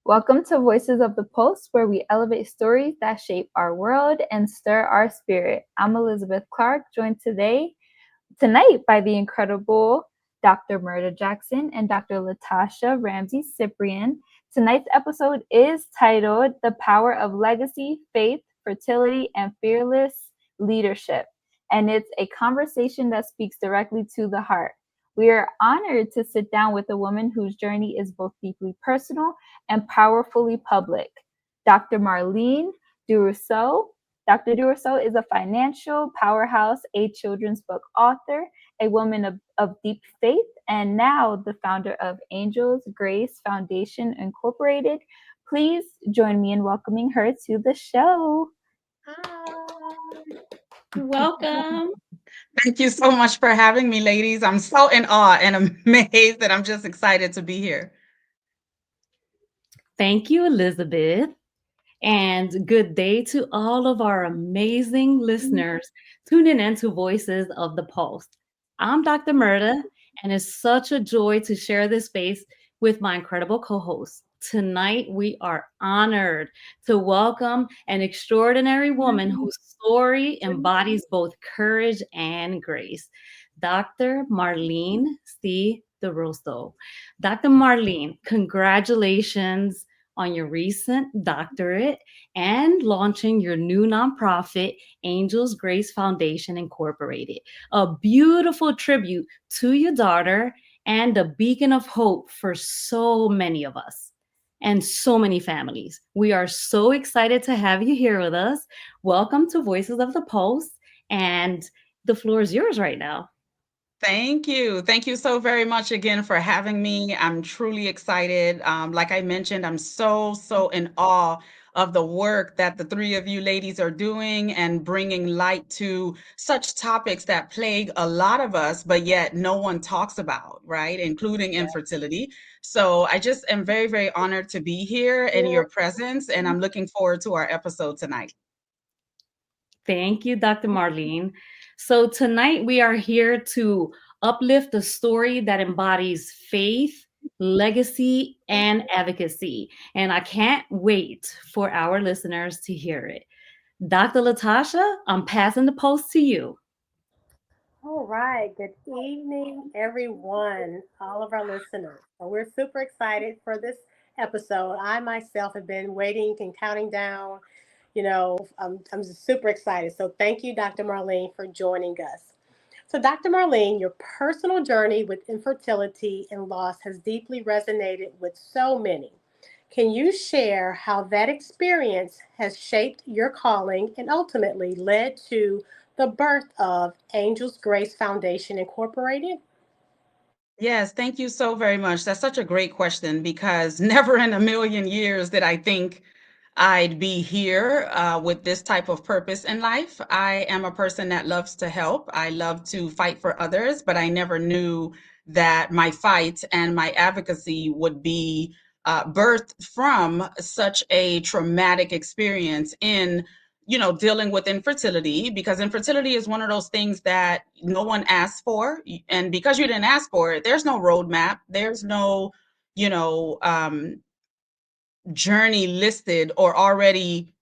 Welcome to Voices of the Post, where we elevate stories that shape our world and stir our spirit. I'm Elizabeth Clark, joined tonight by the incredible Dr. Mirta Jackson and Dr. Latasha Ramsey-Cyprian. Tonight's episode is titled The Power of Legacy, Faith, Fertility, and Fearless Leadership. And it's a conversation that speaks directly to the heart. We are honored to sit down with a woman whose journey is both deeply personal and powerfully public. Dr. Marline Duroseau. Dr. Duroseau is a financial powerhouse, a children's book author, a woman of deep faith, and now the founder of Angels Grace Foundation Incorporated. Please join me in welcoming her to the show. Hi. Welcome. Thank you so much for having me, ladies. I'm so in awe and amazed that I'm just excited to be here. Thank you, Elizabeth. And good day to all of our amazing listeners tuning in to Voices of the Post. I'm Dr. Mirta, and it's such a joy to share this space with my incredible co-host. Tonight, we are honored to welcome an extraordinary woman whose story embodies both courage and grace, Dr. Marline C. Duroseau. Dr. Marline, congratulations on your recent doctorate and launching your new nonprofit, Angels Grace Foundation Incorporated. A beautiful tribute to your daughter and a beacon of hope for so many of us and so many families. We are so excited to have you here with us. Welcome to Voices of the Post, and the floor is yours right now. Thank you. Thank you so very much again for having me. I'm truly excited. Like I mentioned, I'm so in awe of the work that the three of you ladies are doing and bringing light to such topics that plague a lot of us, but yet no one talks about, right? Including infertility. So I just am very honored to be here in your presence, and I'm looking forward to our episode tonight. Thank you, Dr. Marline. So tonight we are here to uplift a story that embodies faith, legacy, and advocacy. And I can't wait for our listeners to hear it. Dr. Latasha, I'm passing the post to you. All right. Good evening, everyone, all of our listeners. So we're super excited for this episode. I myself have been waiting and counting down. I'm just super excited. So thank you, Dr. Marlene, for joining us. So, Dr. Marlene, your personal journey with infertility and loss has deeply resonated with so many. Can you share how that experience has shaped your calling and ultimately led to the birth of Angels Grace Foundation Incorporated? Yes, thank you so very much. That's such a great question because never in a million years did I think I'd be here with this type of purpose in life. I am a person that loves to help. I love to fight for others, but I never knew that my fight and my advocacy would be birthed from such a traumatic experience in dealing with infertility, because infertility is one of those things that no one asked for, and because you didn't ask for it, there's no roadmap, there's no you know um, journey listed or already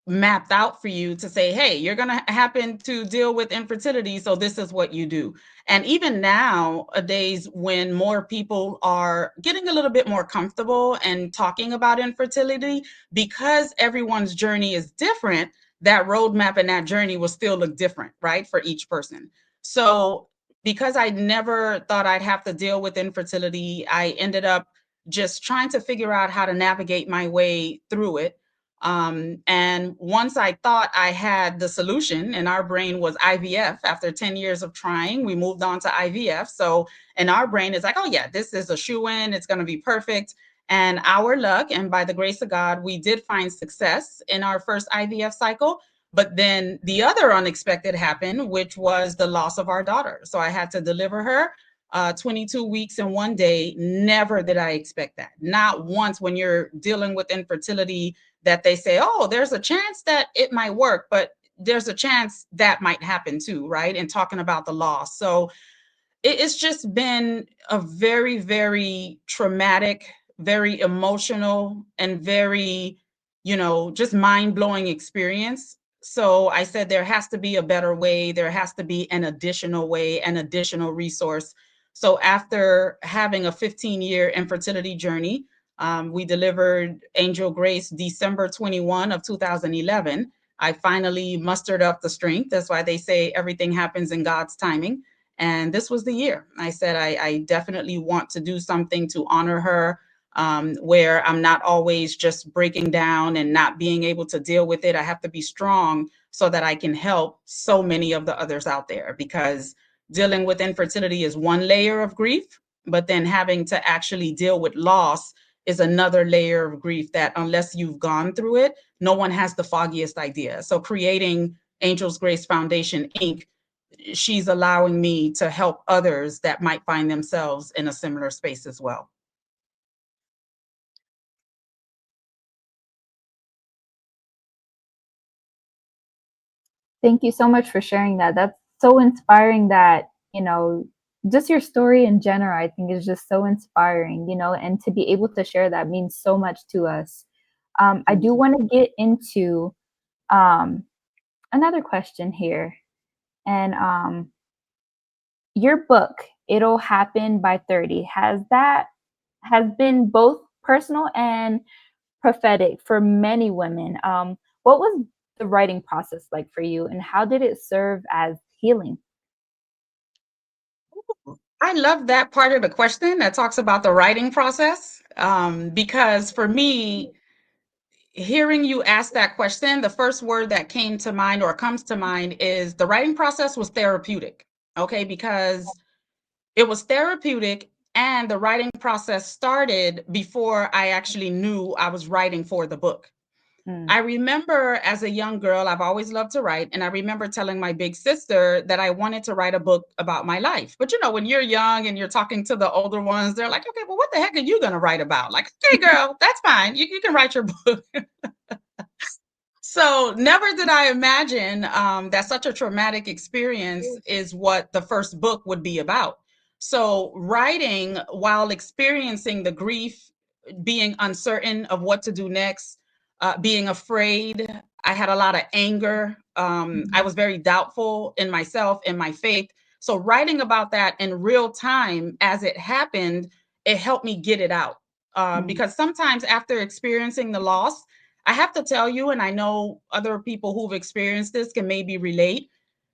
mapped out for you to say, hey, you're going to happen to deal with infertility, so this is what you do. And even nowadays, when more people are getting a little bit more comfortable and talking about infertility, because everyone's journey is different, that roadmap and that journey will still look different, right, for each person. So because I never thought I'd have to deal with infertility, I ended up just trying to figure out how to navigate my way through it. And once I thought I had the solution, and our brain was IVF, after 10 years of trying, we moved on to IVF. So, and our brain is like, oh yeah, this is a shoe-in, it's going to be perfect. And our luck, and by the grace of God, we did find success in our first IVF cycle. But then the other unexpected happened, which was the loss of our daughter. So I had to deliver her 22 weeks in one day. Never did I expect that. Not once when you're dealing with infertility that they say, oh, there's a chance that it might work, but there's a chance that might happen too, right? And talking about the loss. So it's just been a very traumatic, very emotional, and very, just mind-blowing experience. So I said there has to be a better way. There has to be an additional way, an additional resource. So after having a 15-year infertility journey, we delivered Angel Grace December 21 of 2011. I finally mustered up the strength. That's why they say everything happens in God's timing. And this was the year. I said, I definitely want to do something to honor her, where I'm not always just breaking down and not being able to deal with it. I have to be strong so that I can help so many of the others out there, because dealing with infertility is one layer of grief, but then having to actually deal with loss is another layer of grief that, unless you've gone through it, no one has the foggiest idea. So creating Angel's Grace Foundation, Inc., she's allowing me to help others that might find themselves in a similar space as well. Thank you so much for sharing that. That's so inspiring that, just your story in general, I think is just so inspiring, and to be able to share that means so much to us. I do want to get into another question here. And your book, It'll Happen by 30, has been both personal and prophetic for many women. What was the writing process like for you, and how did it serve as healing? I love that part of the question that talks about the writing process, because for me, hearing you ask that question, the first word that came to mind or comes to mind is the writing process was therapeutic. Okay, because it was therapeutic, and the writing process started before I actually knew I was writing for the book. I remember as a young girl, I've always loved to write. And I remember telling my big sister that I wanted to write a book about my life. But when you're young and you're talking to the older ones, they're like, okay, well, what the heck are you going to write about? Like, okay, girl, that's fine. You can write your book. So never did I imagine that such a traumatic experience is what the first book would be about. So writing while experiencing the grief, being uncertain of what to do next, being afraid. I had a lot of anger. I was very doubtful in myself, in my faith. So writing about that in real time as it happened, it helped me get it out. Because sometimes after experiencing the loss, I have to tell you, and I know other people who've experienced this can maybe relate.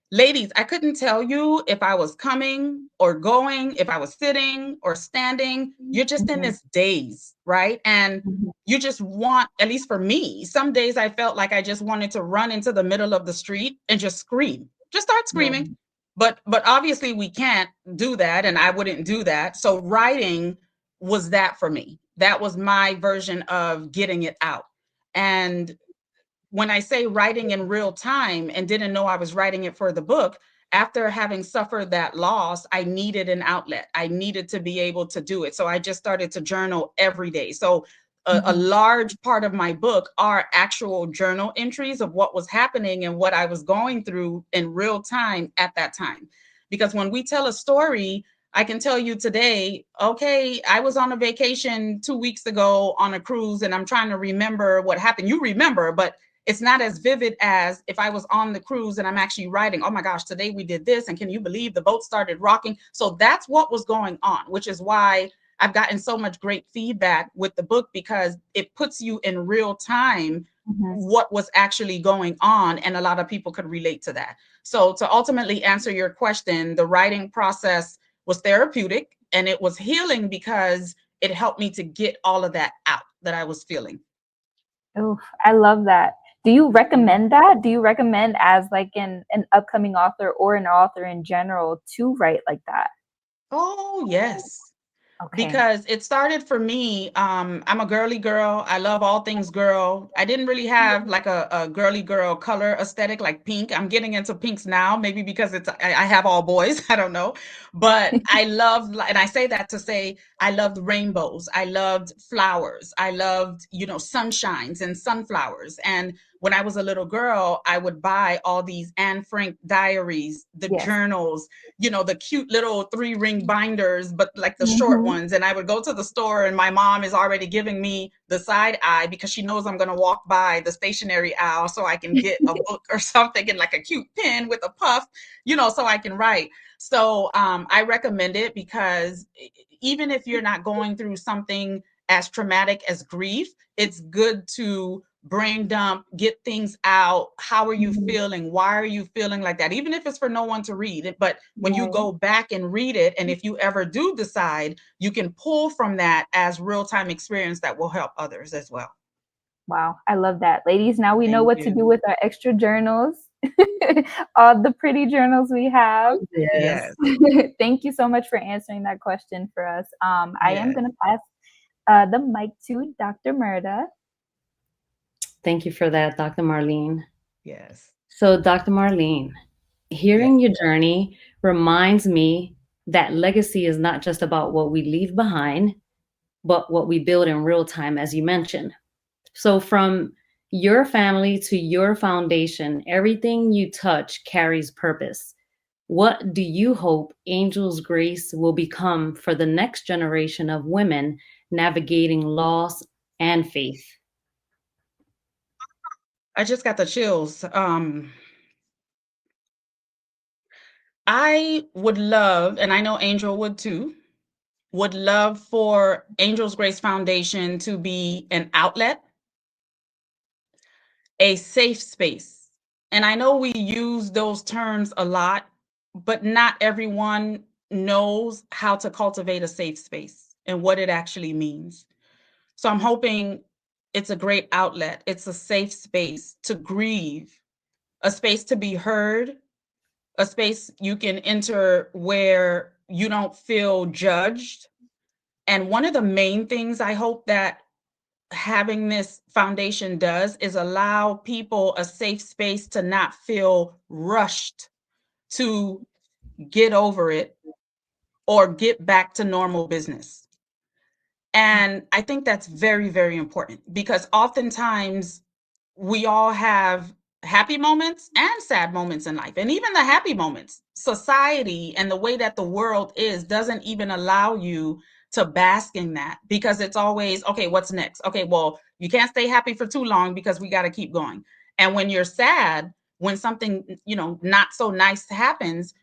Ladies, I couldn't tell you if I was coming or going, if I was sitting or standing. You're just in this daze, right? And you just want, at least for me, some days I felt like I just wanted to run into the middle of the street and just scream, just start screaming. But obviously we can't do that, and I wouldn't do that. So writing was that for me. That was my version of getting it out. And when I say writing in real time and didn't know I was writing it for the book, after having suffered that loss, I needed an outlet. I needed to be able to do it. So I just started to journal every day. So a large part of my book are actual journal entries of what was happening and what I was going through in real time at that time. Because when we tell a story, I can tell you today, okay, I was on a vacation 2 weeks ago on a cruise and I'm trying to remember what happened. You remember, but it's not as vivid as if I was on the cruise and I'm actually writing, oh my gosh, today we did this. And can you believe the boat started rocking? So that's what was going on, which is why I've gotten so much great feedback with the book, because it puts you in real time what was actually going on. And a lot of people could relate to that. So to ultimately answer your question, the writing process was therapeutic and it was healing because it helped me to get all of that out that I was feeling. Oh, I love that. Do you recommend that? Do you recommend, as like an upcoming author or an author in general, to write like that? Oh, yes. Okay. Because it started for me. I'm a girly girl. I love all things girl. I didn't really have like a girly girl color aesthetic like pink. I'm getting into pinks now, maybe because I have all boys. I don't know. But I love, and I say that to say, I loved rainbows. I loved flowers. I loved, sunshines and sunflowers. And when I was a little girl, I would buy all these Anne Frank diaries, the Yes. journals, the cute little 3-ring binders, but like the short Mm-hmm. ones. And I would go to the store and my mom is already giving me the side eye because she knows I'm going to walk by the stationery aisle so I can get a book or something and like a cute pen with a puff, so I can write. So I recommend it because even if you're not going through something as traumatic as grief, it's good to brain dump, get things out. How are you Mm-hmm. feeling? Why are you feeling like that? Even if it's for no one to read it, but when you Right. go back and read it, and if you ever do decide, you can pull from that as real-time experience that will help others as well. Wow, I love that. Ladies, now we know Thank what to do you. with our extra journals, all the pretty journals we have. Yes. Yes. Thank you so much for answering that question for us. I am Yes. going to pass the mic to Dr. Murda. Thank you for that, Dr. Marlene. Yes. So, Dr. Marlene, Yes. hearing your journey reminds me that legacy is not just about what we leave behind, but what we build in real time, as you mentioned. So, from your family to your foundation, everything you touch carries purpose. What do you hope Angel's Grace will become for the next generation of women navigating loss and faith? I just got the chills. I would love, and I know Angel would too, would love for Angel's Grace Foundation to be an outlet, a safe space. And I know we use those terms a lot, but not everyone knows how to cultivate a safe space and what it actually means. So I'm hoping it's a great outlet. It's a safe space to grieve, a space to be heard, a space you can enter where you don't feel judged. And one of the main things I hope that having this foundation does is allow people a safe space to not feel rushed to get over it or get back to normal business. And I think that's very, very important because oftentimes we all have happy moments and sad moments in life. And even the happy moments, society and the way that the world is doesn't even allow you to bask in that because it's always, okay, what's next? Okay, well, you can't stay happy for too long because we got to keep going. And when you're sad, when something, not so nice happens,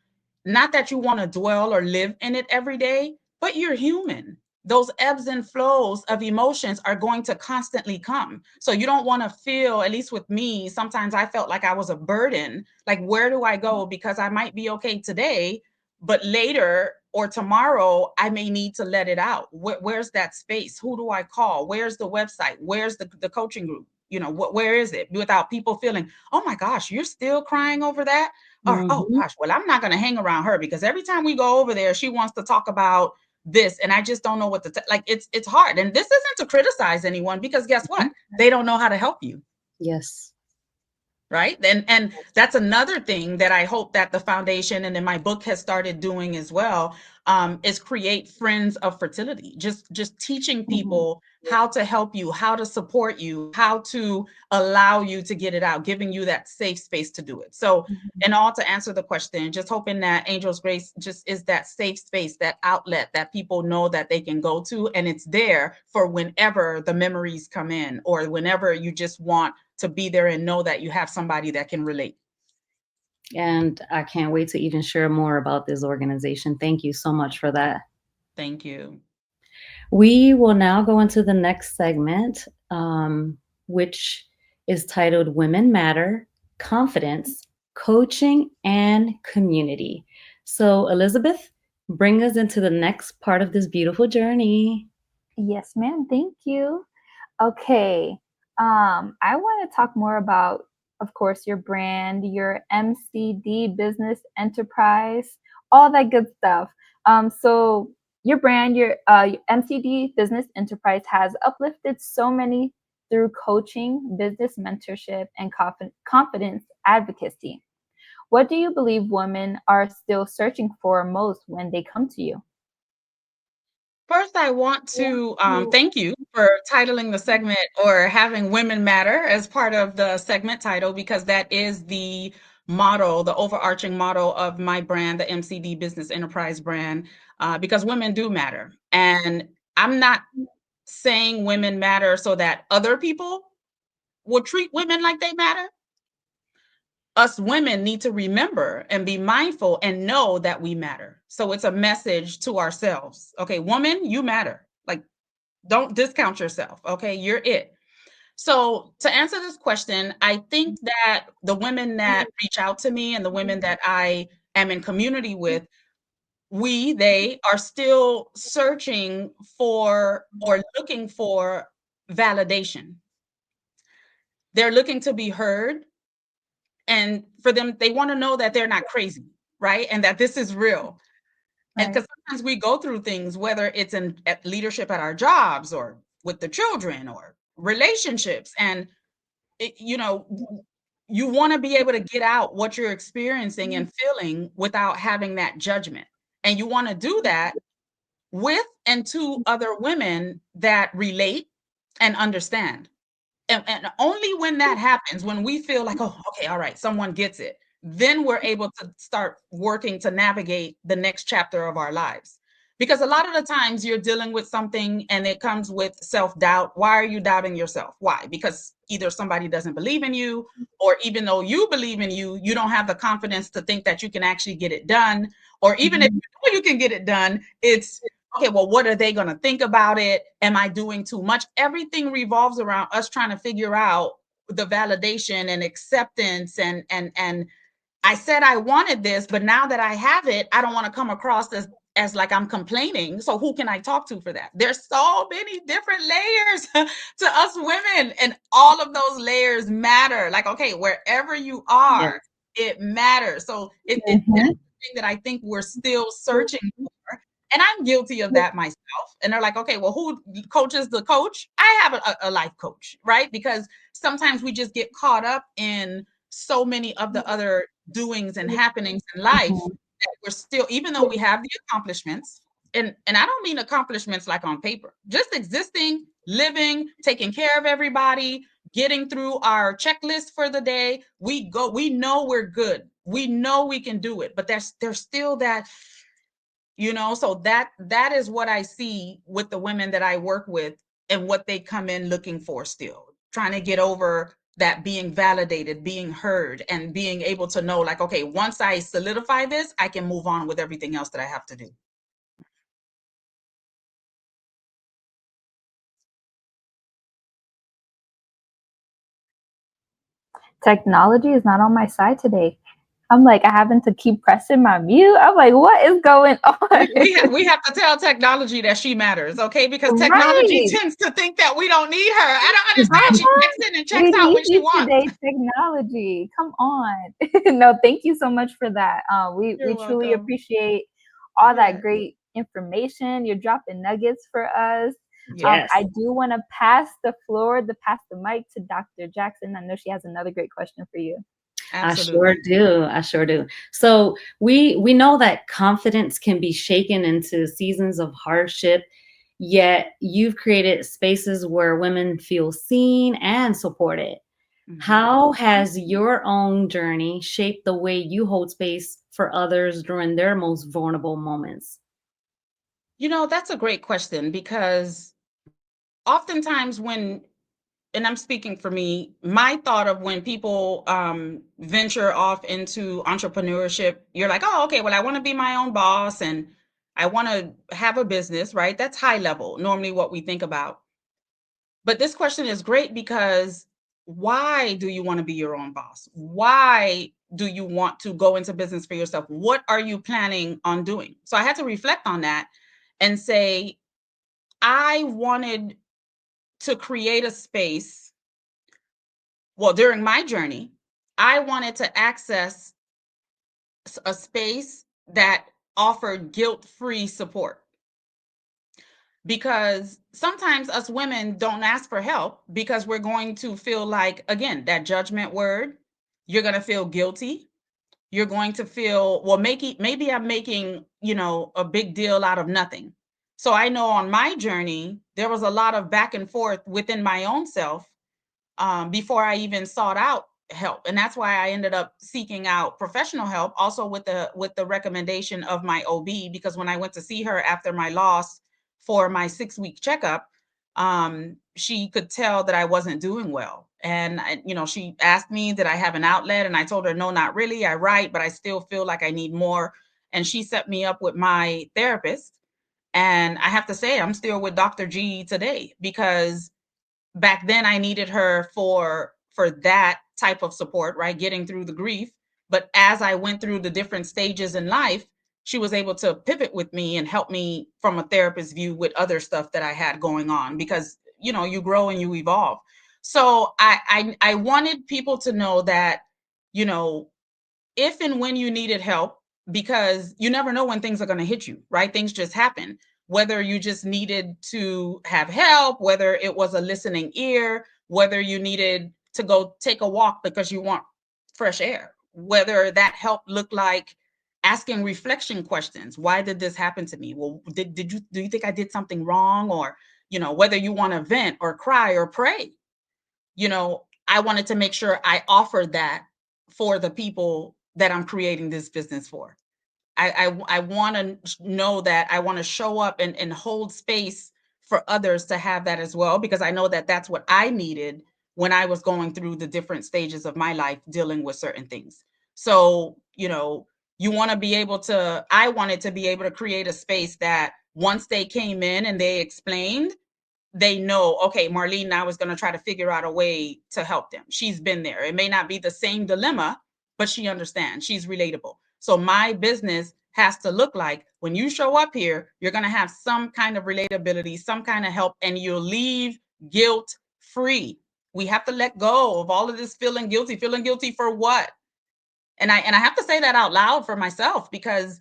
not that you want to dwell or live in it every day, but you're human. Those ebbs and flows of emotions are going to constantly come. So you don't want to feel, at least with me, sometimes I felt like I was a burden. Like, where do I go? Because I might be okay today, but later or tomorrow, I may need to let it out. Where's that space? Who do I call? Where's the website? Where's the coaching group? Where is it? Without people feeling, oh my gosh, you're still crying over that? Or, oh Mhm. gosh, well, I'm not going to hang around her because every time we go over there, she wants to talk about this. And I just don't know what to, like, it's hard. And this isn't to criticize anyone because guess what? They don't know how to help you. Yes. Right. And that's another thing that I hope that the foundation and in my book has started doing as well, is create friends of fertility, just teaching Mm-hmm. people how to help you, how to support you, how to allow you to get it out, giving you that safe space to do it. So Mm-hmm. and all to answer the question, just hoping that Angel's Grace just is that safe space, that outlet that people know that they can go to, and it's there for whenever the memories come in or whenever you just want to be there and know that you have somebody that can relate. And I can't wait to even share more about this organization. Thank you so much for that. Thank you. We will now go into the next segment, which is titled Women Matter, Confidence, Coaching, and Community. So, Elizabeth, bring us into the next part of this beautiful journey. Yes, ma'am. Thank you. Okay. I want to talk more about, of course, your brand, your MCD business enterprise, all that good stuff. So your brand, your MCD business enterprise has uplifted so many through coaching, business mentorship, and confidence advocacy. What do you believe women are still searching for most when they come to you? First, I want to thank you for titling the segment or having Women Matter as part of the segment title, because that is the motto, the overarching motto of my brand, the MCD Business Enterprise brand, because women do matter. And I'm not saying women matter so that other people will treat women like they matter. Us women need to remember and be mindful and know that we matter. So it's a message to ourselves. Okay, woman, you matter. Like, don't discount yourself. Okay, you're it. So to answer this question, I think that the women that reach out to me and the women that I am in community with, they are still searching for or looking for validation. They're looking to be heard. And for them, they want to know that they're not crazy, right? And that this is real. And because sometimes we go through things, whether it's in at leadership at our jobs or with the children or relationships, and you want to be able to get out what you're experiencing and feeling without having that judgment. And you want to do that with and to other women that relate and understand. And only when that happens, when we feel like, oh, okay, all right, someone gets it, then we're able to start working to navigate the next chapter of our lives. Because a lot of the times you're dealing with something and it comes with self-doubt. Why are you doubting yourself? Why? Because either somebody doesn't believe in you, or even though you believe in you, you don't have the confidence to think that you can actually get it done. Or even if you know you can get it done, it's okay, well, what are they going to think about it? Am I doing too much? Everything revolves around us trying to figure out the validation and acceptance. And I said I wanted this, but now that I have it, I don't want to come across as like I'm complaining. So who can I talk to for that? There's so many different layers to us women, and all of those layers matter. Like, okay, wherever you are, it matters. So it's the thing that I think we're still searching for. And I'm guilty of that myself. And they're like, okay, well, who coaches the coach? I have a life coach, right? Because sometimes we just get caught up in so many of the other doings and happenings in life that we're still, even though we have the accomplishments, and I don't mean accomplishments like on paper, just existing, living, taking care of everybody, getting through our checklist for the day. We know we're good. We know we can do it, but there's still that, so that is what I see with the women that I work with, and what they come in looking for, still trying to get over that, being validated, being heard, and being able to know, like, okay, once I solidify this, I can move on with everything else that I have to do. Technology is not on my side today. I'm like, I having to keep pressing my mute. I'm like, what is going on? We have to tell technology that she matters, okay? Because technology tends to think that we don't need her. I don't understand. She checks in and checks out when she wants. Today, technology. Come on. No, thank you so much for that. We truly appreciate all that great information. You're dropping nuggets for us. Yes. I do want to pass the mic to Dr. Jackson. I know she has another great question for you. Absolutely. I sure do. So we know that confidence can be shaken into seasons of hardship, yet you've created spaces where women feel seen and supported. How has your own journey shaped the way you hold space for others during their most vulnerable moments? That's a great question, because oftentimes and I'm speaking for me, my thought of when people venture off into entrepreneurship, you're like, oh, okay, well, I want to be my own boss and I want to have a business, right? That's high level, normally what we think about. But this question is great, because why do you want to be your own boss? Why do you want to go into business for yourself? What are you planning on doing? So I had to reflect on that and say, I wanted to create a space. Well, during my journey, I wanted to access a space that offered guilt-free support. Because sometimes us women don't ask for help because we're going to feel like, again, that judgment word, you're going to feel guilty. You're going to feel, well, maybe I'm making, a big deal out of nothing. So I know on my journey, there was a lot of back and forth within my own self before I even sought out help. And that's why I ended up seeking out professional help, also with the recommendation of my OB, because when I went to see her after my loss for my 6-week checkup, she could tell that I wasn't doing well. And she asked me, did I have an outlet? And I told her, no, not really. I write, but I still feel like I need more. And she set me up with my therapist. And I have to say, I'm still with Dr. G today, because back then I needed her for that type of support, right? Getting through the grief. But as I went through the different stages in life, she was able to pivot with me and help me from a therapist view with other stuff that I had going on, because you grow and you evolve. So I wanted people to know that, you know, if and when you needed help, because you never know when things are going to hit you, right? Things just happen. Whether you just needed to have help, whether it was a listening ear, whether you needed to go take a walk because you want fresh air, whether that help looked like asking reflection questions. Why did this happen to me? Well, do you think I did something wrong? Or, whether you want to vent or cry or pray, I wanted to make sure I offered that for the people that I'm creating this business for. I want to know that I want to show up and hold space for others to have that as well, because I know that that's what I needed when I was going through the different stages of my life dealing with certain things. So, you want to be able to, I wanted to be able to create a space that once they came in and they explained, they know, okay, Marlene now is going to try to figure out a way to help them. She's been there. It may not be the same dilemma, but she understands. She's relatable. So my business has to look like, when you show up here, you're going to have some kind of relatability, some kind of help, and you'll leave guilt free. We have to let go of all of this feeling guilty. Feeling guilty for what? And I have to say that out loud for myself, because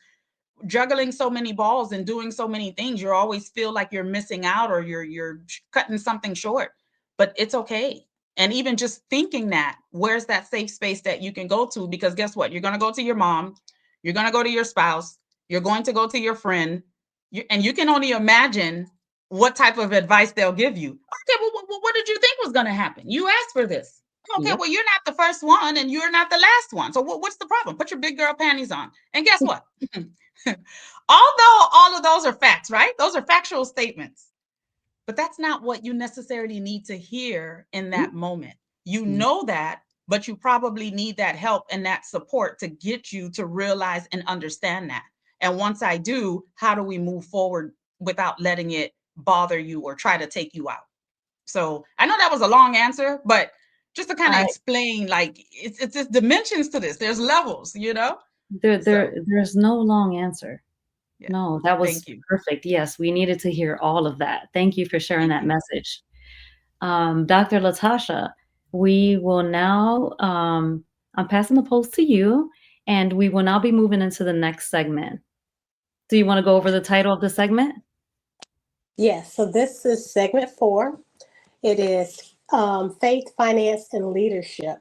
juggling so many balls and doing so many things, you always feel like you're missing out, or you're cutting something short. But it's okay. And even just thinking that, where's that safe space that you can go to? Because guess what? You're going to go to your mom, you're going to go to your spouse, you're going to go to your friend, and you can only imagine what type of advice they'll give you. Okay, well, what did you think was going to happen? You asked for this. Okay, Yep. well, you're not the first one and you're not the last one. So what's the problem? Put your big girl panties on. And guess what? Although all of those are facts, right? Those are factual statements. But that's not what you necessarily need to hear in that moment. You know that, but you probably need that help and that support to get you to realize and understand that. And once I do, how do we move forward without letting it bother you or try to take you out? So I know that was a long answer, but just to kind of explain, like, it's just dimensions to this. There's levels, There's no long answer. Yeah. No, that was perfect. Yes, we needed to hear all of that. Thank you for sharing that message. Dr. Latasha, we will now, I'm passing the post to you, and we will now be moving into the next segment. Do you want to go over the title of the segment? Yes, so this is segment 4. It is faith, finance, and leadership.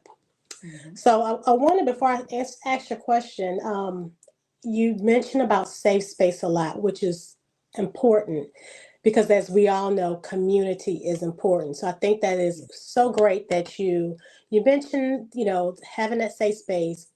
So I wanted, before I ask your question, you mentioned about safe space a lot, which is important, because as we all know, community is important. So I think that is so great that you mentioned, having that safe space.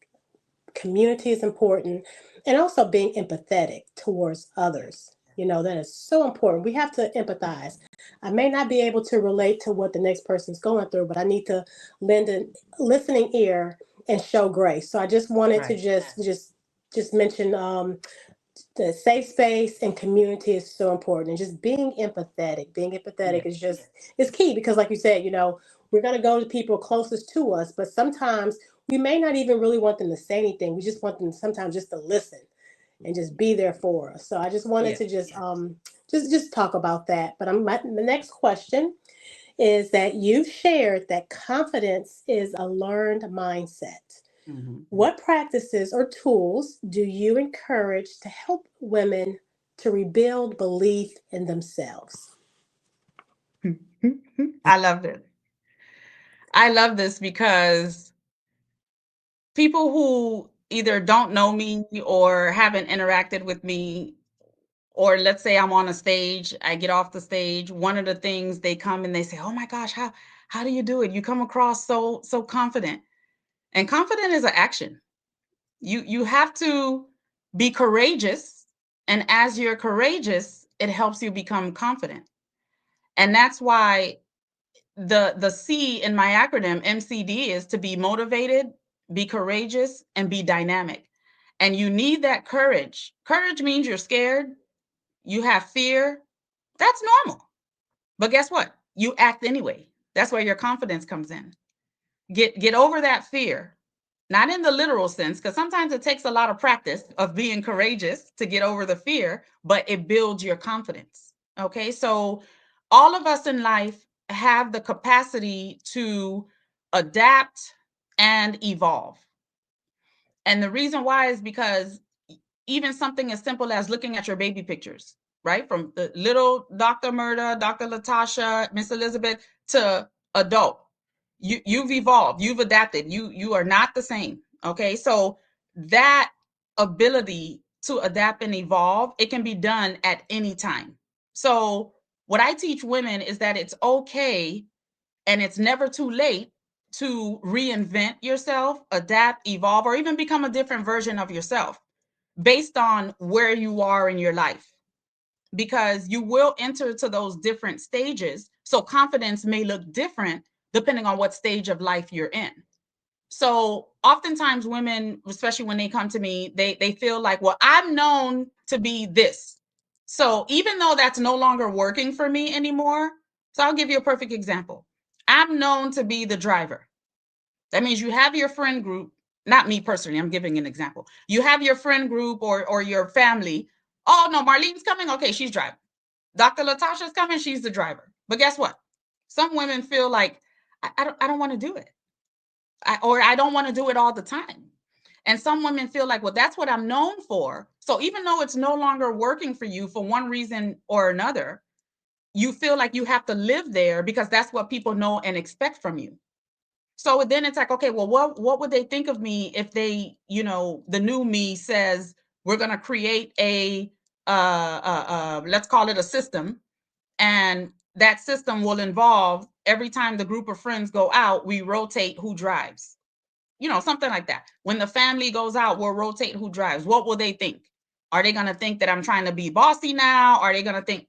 Community is important, and also being empathetic towards others. That is so important. We have to empathize. I may not be able to relate to what the next person's going through, but I need to lend a listening ear and show grace. So I just wanted to just mention the safe space and community is so important, and just being empathetic. Being empathetic is key, because like you said, we're going to go to people closest to us, but sometimes we may not even really want them to say anything. We just want them sometimes just to listen and just be there for us. So I just wanted to just talk about that. But the next question is that you shared that confidence is a learned mindset. What practices or tools do you encourage to help women to rebuild belief in themselves? I love it. I love this because people who either don't know me or haven't interacted with me Or let's say I'm on a stage, I get off the stage. One of the things they come and they say, "Oh my gosh, how do you do it? You come across so confident." And confident is an action. You have to be courageous, and as you're courageous, it helps you become confident. And that's why the C in my acronym MCD is to be motivated, be courageous, and be dynamic. And you need that courage. Courage means you're scared, you have fear. That's normal. But guess what? You act anyway. That's where your confidence comes in. Get over that fear. Not in the literal sense, because sometimes it takes a lot of practice of being courageous to get over the fear, but it builds your confidence. Okay, so all of us in life have the capacity to adapt and evolve. And the reason why is because even something as simple as looking at your baby pictures, right? From the little Dr. Mirta, Dr. Latasha, Miss Elizabeth to adult. You've evolved, you've adapted, you are not the same. Okay. So that ability to adapt and evolve, it can be done at any time. So what I teach women is that it's okay and it's never too late to reinvent yourself, adapt, evolve, or even become a different version of yourself based on where you are in your life, because you will enter to those different stages. So confidence may look different depending on what stage of life you're in. So oftentimes women, especially when they come to me, they feel like, well, I'm known to be this. So even though that's no longer working for me anymore, so I'll give you a perfect example. I'm known to be the driver. That means you have your friend group, not me personally, I'm giving an example. You have your friend group or your family. Oh no, Marlene's coming. Okay, she's driving. Dr. Latasha's coming. She's the driver. But guess what? Some women feel like I don't want to do it, or I don't want to do it all the time. And some women feel like, well, that's what I'm known for. So even though it's no longer working for you for one reason or another, you feel like you have to live there because that's what people know and expect from you. So then it's like, okay, well, what would they think of me if they, the new me says we're going to create let's call it a system, and that system will involve every time the group of friends go out, we rotate who drives, something like that. When the family goes out, we'll rotate who drives. What will they think? Are they going to think that I'm trying to be bossy now? Are they going to think,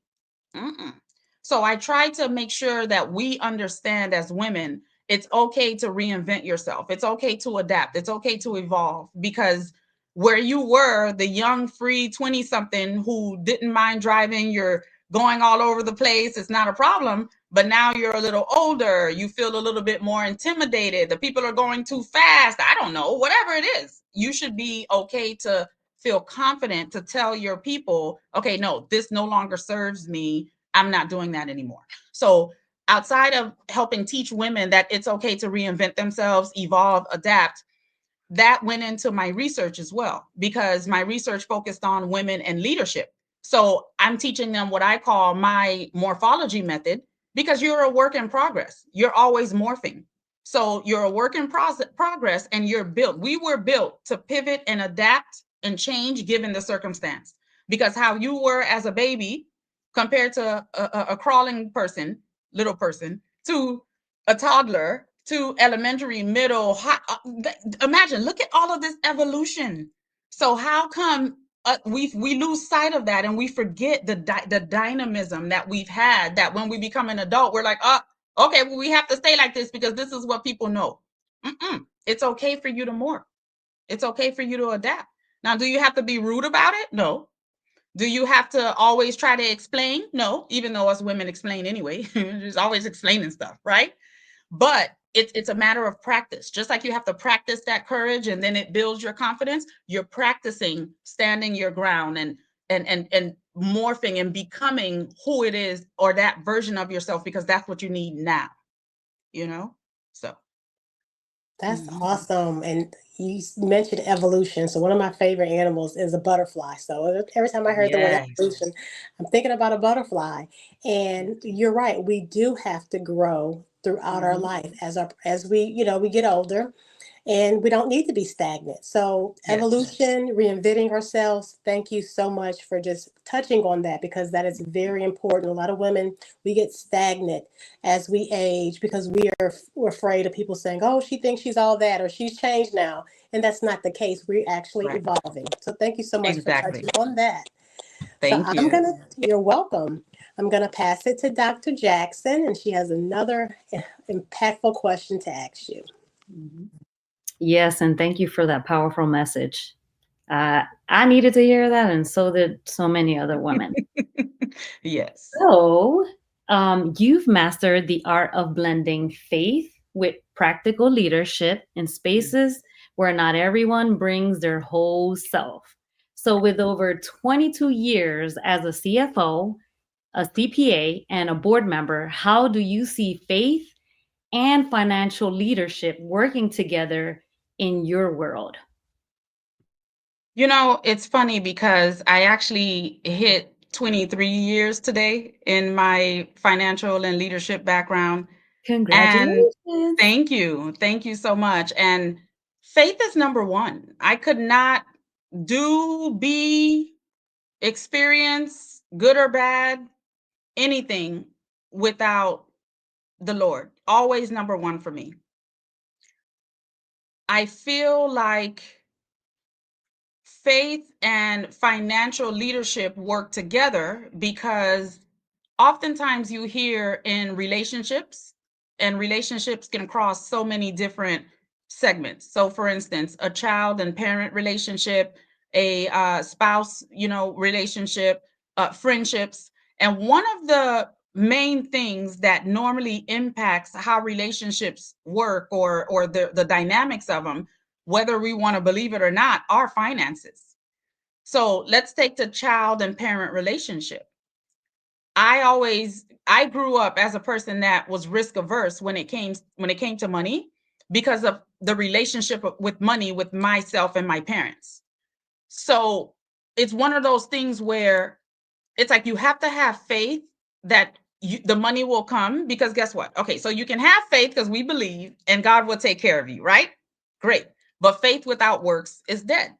mm-mm. So I try to make sure that we understand as women, it's okay to reinvent yourself. It's okay to adapt. It's okay to evolve, because where you were, the young, free 20 something who didn't mind driving, you're going all over the place, it's not a problem. But now you're a little older, you feel a little bit more intimidated. The people are going too fast. I don't know, whatever it is. You should be okay to feel confident to tell your people, okay, no, this no longer serves me. I'm not doing that anymore. So outside of helping teach women that it's okay to reinvent themselves, evolve, adapt, that went into my research as well, because my research focused on women and leadership. So I'm teaching them what I call my morphology method, because you're a work in progress. You're always morphing. So you're a work in progress, and we were built to pivot and adapt and change given the circumstance. Because how you were as a baby compared to a crawling person, little person, to a toddler, to elementary, middle, high. Imagine, look at all of this evolution. So how come we lose sight of that, and we forget the dynamism that we've had, that when we become an adult, we're like, oh, okay, well, we have to stay like this because this is what people know. It's okay for you to morph. It's okay for you to adapt. Now, do you have to be rude about it? No. Do you have to always try to explain? No, even though us women explain anyway. Just always explaining stuff, right? But it's a matter of practice. Just like you have to practice that courage and then it builds your confidence, you're practicing standing your ground and morphing and becoming who it is, or that version of yourself, because that's what you need now, So That's awesome. And you mentioned evolution. So one of my favorite animals is a butterfly. So every time I heard the word yes. evolution, I'm thinking about a butterfly. And you're right, we do have to grow throughout our Mhm. life as we get older. and we don't need to be stagnant. So Yes. evolution, reinventing ourselves. Thank you so much for just touching on that, because that is very important. A lot of women, we get stagnant as we age because we're afraid of people saying, "Oh, she thinks she's all that," or "She's changed now," and that's not the case. We're actually Right. evolving. So thank you so much for Exactly. touching on that. So Thank you. you're welcome. I'm gonna pass it to Dr. Jackson, and she has another impactful question to ask you. Mhm. Yes, and thank you for that powerful message. I needed to hear that, and so did so many other women. Yes. So, you've mastered the art of blending faith with practical leadership in spaces where not everyone brings their whole self. So, with over 22 years as a CFO, a CPA, and a board member, how do you see faith and financial leadership working together in your world? It's funny because I actually hit 23 years today in my financial and leadership background. And Congratulations. thank you. Thank you so much. And faith is number one. I could not be, experience, good or bad, anything without the Lord. Always number one for me. I feel like faith and financial leadership work together because oftentimes you hear in relationships, and relationships can cross so many different segments. So, for instance, a child and parent relationship, a spouse, relationship, friendships. And one of the main things that normally impacts how relationships work, or the dynamics of them, whether we want to believe it or not, are finances. So let's take the child and parent relationship. I grew up as a person that was risk averse when it came to money, because of the relationship with money with myself and my parents. So it's one of those things where it's like you have to have faith that the money will come, because guess what? Okay, so you can have faith because we believe and God will take care of you, right? Great. But faith without works is dead,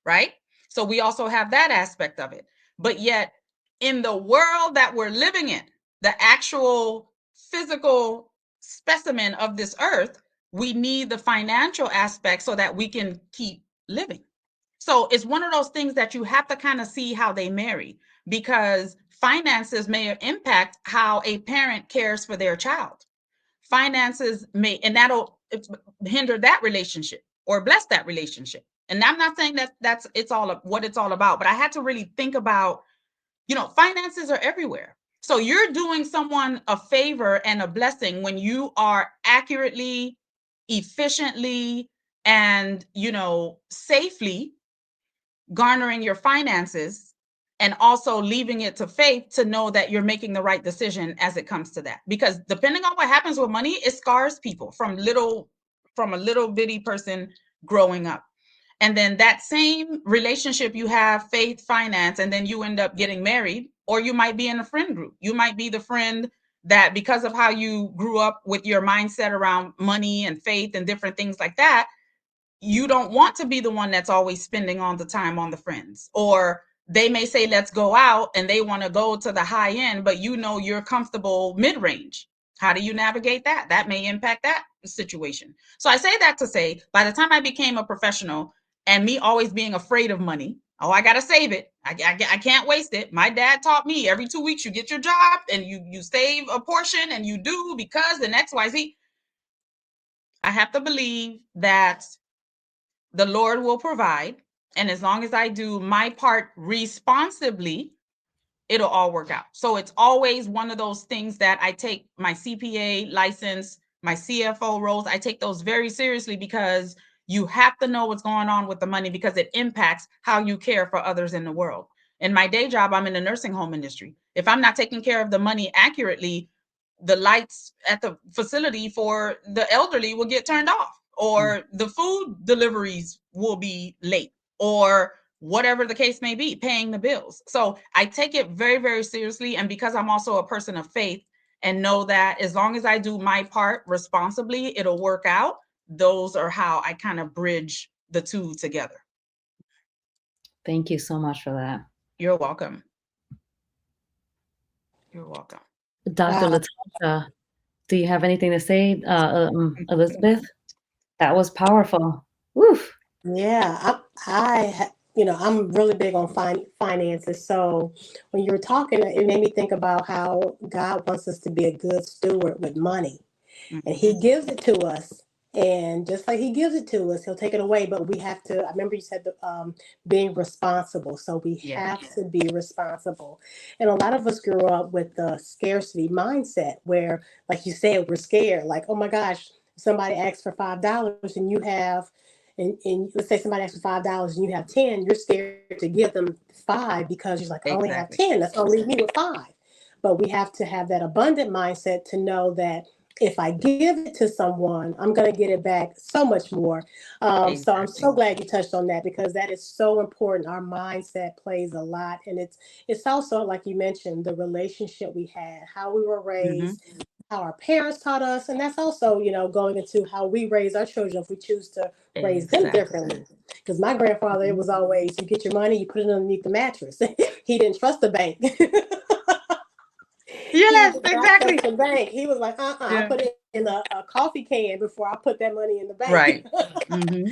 right? So we also have that aspect of it. But yet, in the world that we're living in, the actual physical specimen of this earth, we need the financial aspect so that we can keep living. So it's one of those things that you have to kind of see how they marry, because finances may impact how a parent cares for their child. Finances may, and that'll hinder that relationship or bless that relationship. And I'm not saying that that's it's all what it's all about, but I had to really think about, finances are everywhere. So you're doing someone a favor and a blessing when you are accurately, efficiently, and safely garnering your finances, and also leaving it to faith to know that you're making the right decision as it comes to that. Because depending on what happens with money, it scars people from a little bitty person growing up. And then that same relationship, you have faith, finance, and then you end up getting married, or you might be in a friend group. You might be the friend that, because of how you grew up with your mindset around money and faith and different things like that, you don't want to be the one that's always spending all the time on the friends. Or they may say, let's go out, and they want to go to the high end, but you're comfortable mid-range. How do you navigate that? That may impact that situation. So I say that to say, by the time I became a professional, and me always being afraid of money, oh, I got to save it. I can't waste it. My dad taught me every 2 weeks you get your job and you save a portion, and you do because the XYZ. I have to believe that the Lord will provide. And as long as I do my part responsibly, it'll all work out. So it's always one of those things that I take my CPA license, my CFO roles, I take those very seriously, because you have to know what's going on with the money, because it impacts how you care for others in the world. In my day job, I'm in the nursing home industry. If I'm not taking care of the money accurately, the lights at the facility for the elderly will get turned off, or the food deliveries will be late, or whatever the case may be, paying the bills. So I take it very, very seriously. And because I'm also a person of faith and know that as long as I do my part responsibly, it'll work out, those are how I kind of bridge the two together. Thank you so much for that. You're welcome. You're welcome. Dr. Wow. Latasha, do you have anything to say, Elizabeth? That was powerful. Woof. Yeah, I'm really big on finances. So when you were talking, it made me think about how God wants us to be a good steward with money, and He gives it to us. And just like He gives it to us, He'll take it away. But we have to. I remember you said being responsible. So we Yeah. have to be responsible. And a lot of us grew up with the scarcity mindset, where, like you said, we're scared. Like, oh my gosh, somebody asks for $5, and you have and let's say somebody asks for $5 and you have 10, you're scared to give them five because you're like, I only have Exactly. 10. That's gonna leave me with five. But we have to have that abundant mindset to know that if I give it to someone, I'm gonna get it back so much more. So I'm so Exactly. glad you touched on that because that is so important. Our mindset plays a lot, and it's also like you mentioned the relationship we had, how we were Mm-hmm. raised, how our parents taught us, and that's also going into how we raise our children if we choose to raise them Exactly. differently. Because my grandfather, it was always you get your money, you put it underneath the mattress. He didn't trust the bank. He Yes, did not exactly. trust the bank. He was like, I Yeah. put it in a coffee can before I put that money in the bank. Right. Mm-hmm.